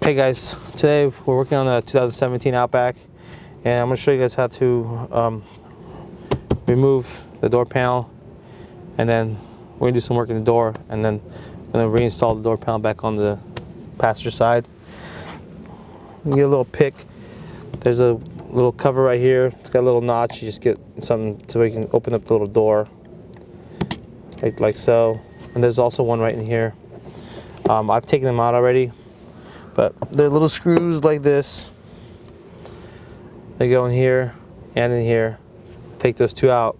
Hey guys, today we're working on the 2017 Outback, and I'm going to show you guys how to remove the door panel, and then we're going to do some work in the door, and then I'm going to reinstall the door panel back on the passenger side. You get a little pick. There's a little cover right here. It's got a little notch. You just get something so we can open up the little door, right, like so. And there's also one right in here. I've taken them out already. But they're little screws like this. They go in here and in here. Take those two out.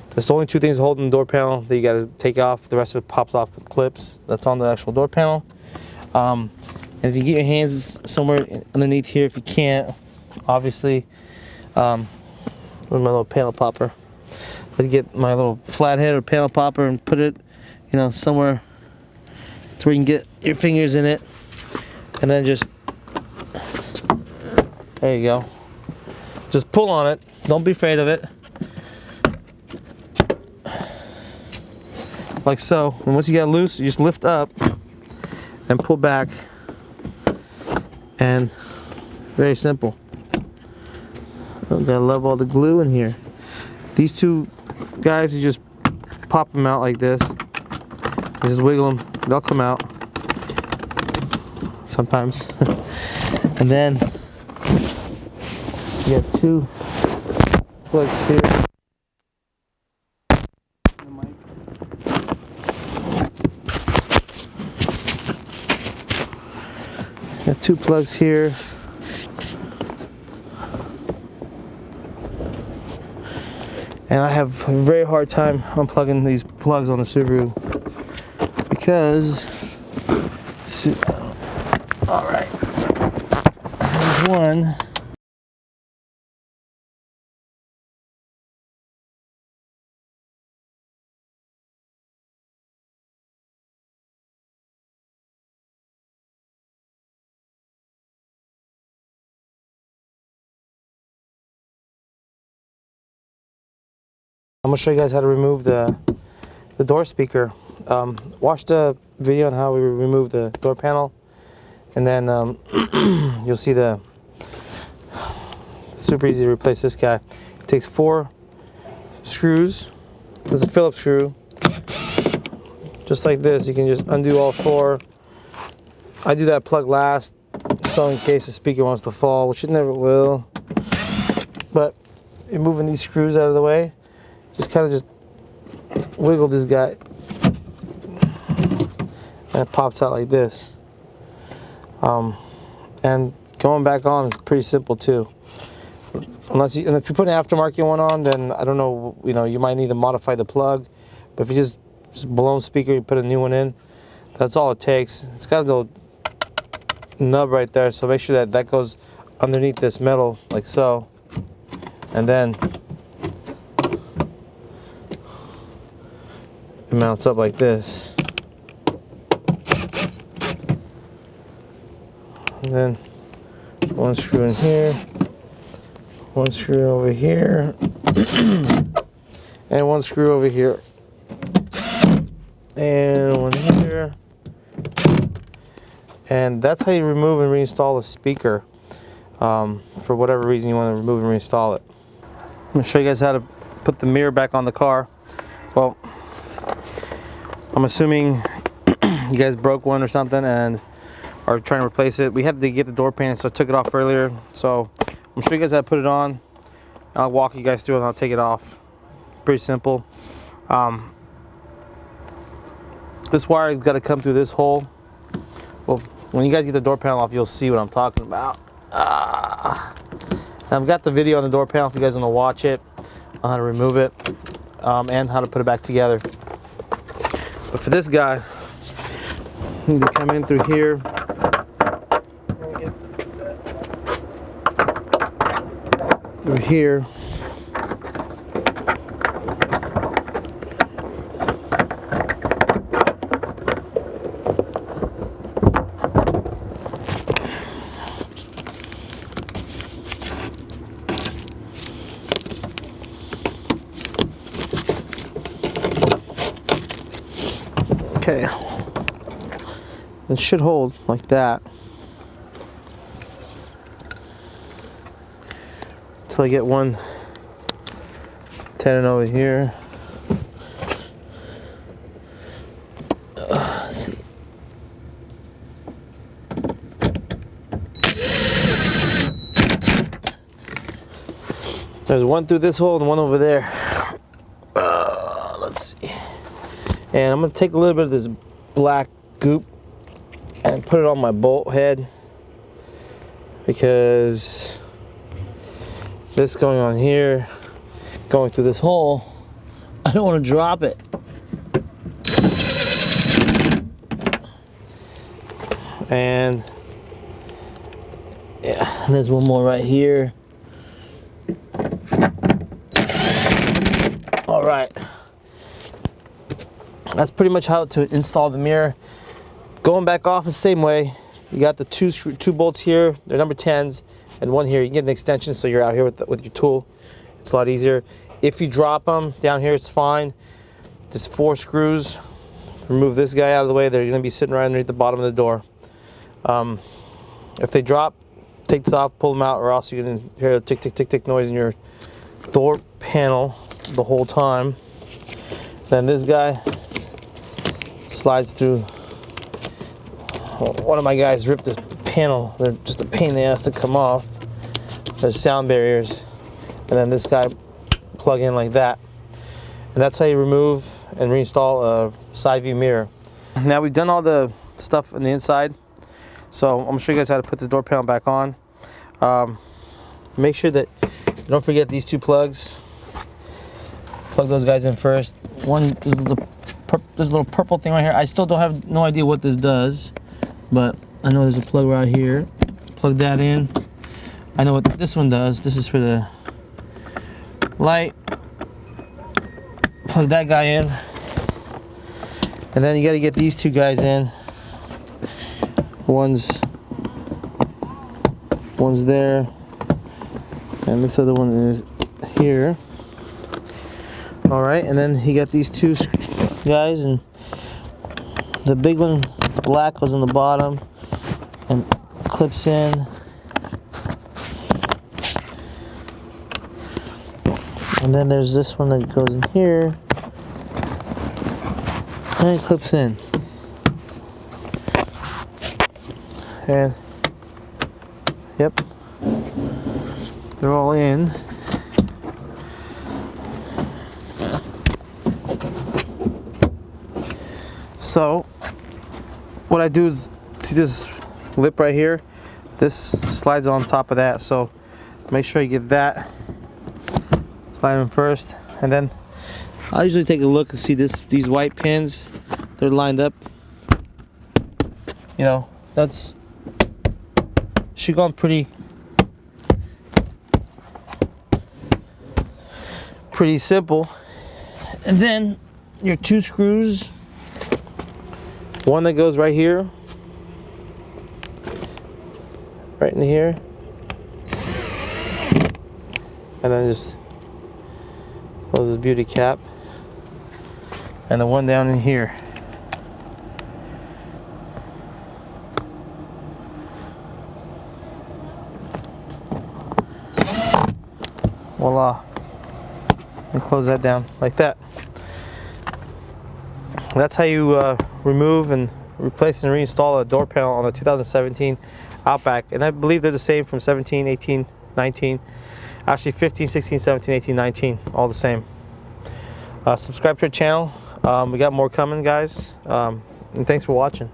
That's the only two things holding the door panel that you got to take off. The rest of it pops off with clips. That's on the actual door panel. And if you get your hands somewhere underneath here, if you can't, obviously, with my little panel popper, I'd get my little flathead or panel popper and put it, somewhere to where you can get your fingers in it. And then just, there you go. Just pull on it. Don't be afraid of it. Like so. And once you get loose, you just lift up and pull back. And very simple. Oh, gotta love all the glue in here. These two guys, you just pop them out like this. You just wiggle them. They'll come out. Sometimes. And then you got two plugs here. Got two plugs here. And I have a very hard time unplugging these plugs on the Subaru because all right, there's one. I'm gonna show you guys how to remove the door speaker. Watch the video on how we remove the door panel. And then you'll see super easy to replace this guy. It takes 4 screws. There's a Phillips screw. Just like this, you can just undo all 4. I do that plug last, so in case the speaker wants to fall, which it never will. But you're moving these screws out of the way. Just kind of just wiggle this guy. And it pops out like this. And going back on is pretty simple too. And if you put an aftermarket one on, then I don't know, you might need to modify the plug. But if you just blown speaker, you put a new one in, that's all it takes. It's got a little nub right there, so make sure that goes underneath this metal like so. And then it mounts up like this. And then one screw in here, one screw over here, and one screw over here, and one here. And that's how you remove and reinstall a speaker. For whatever reason you want to remove and reinstall it. I'm going to show you guys how to put the mirror back on the car. Well, I'm assuming you guys broke one or something and are trying to replace it. We had to get the door panel, so I took it off earlier. So I'm gonna show you guys how to put it on. I'll walk you guys through it and I'll take it off. Pretty simple. This wire has got to come through this hole. Well, when you guys get the door panel off, you'll see what I'm talking about. I've got the video on the door panel if you guys want to watch it on how to remove it and how to put it back together. But for this guy, you need to come in through here. Through here. Okay. It should hold like that. till I get one tenon over here. Let's see. There's one through this hole and one over there. Let's see. And I'm gonna take a little bit of this black goop and put it on my bolt head, because this going on here, going through this hole, I don't want to drop it. And yeah, there's one more right here. All right, that's pretty much how to install the mirror. Going back off the same way. You got the two bolts here, they're number 10s, and one here. You can get an extension so you're out here with your tool. It's a lot easier. If you drop them down here, it's fine. There's 4 screws. Remove this guy out of the way. They're going to be sitting right underneath the bottom of the door. If they drop, take this off, pull them out, or else you're going to hear a tick, tick, tick, tick noise in your door panel the whole time. Then this guy slides through. One of my guys ripped this panel. They're just a pain in the ass to come off. There's sound barriers. And then this guy plug in like that. And that's how you remove and reinstall a side view mirror. Now we've done all the stuff on the inside. So I'm gonna show you guys how to put this door panel back on. Make sure that you don't forget these 2 plugs. Plug those guys in first. There's a little purple thing right here. I still don't have no idea what this does, but I know there's a plug right here. Plug that in. I know what this one does. This is for the light. Plug that guy in. And then you gotta get these 2 guys in. One's there, and this other one is here. All right, and then you got these 2 guys, and the big one, black, goes on the bottom and clips in. And then there's this one that goes in here and it clips in. And yep, they're all in. So what I do is, see this lip right here? This slides on top of that, so make sure you get that. Slide them first, and then I'll usually take a look and see these white pins, they're lined up. You know, that's should go on pretty simple. And then your 2 screws, one that goes right here, right in here, and then just close this beauty cap, and the one down in here. Voila. And close that down like that. That's how you remove and replace and reinstall a door panel on a 2017 Outback. And I believe they're the same from 17, 18, 19. Actually 15, 16, 17, 18, 19. All the same. Subscribe to our channel. We got more coming, guys. And thanks for watching.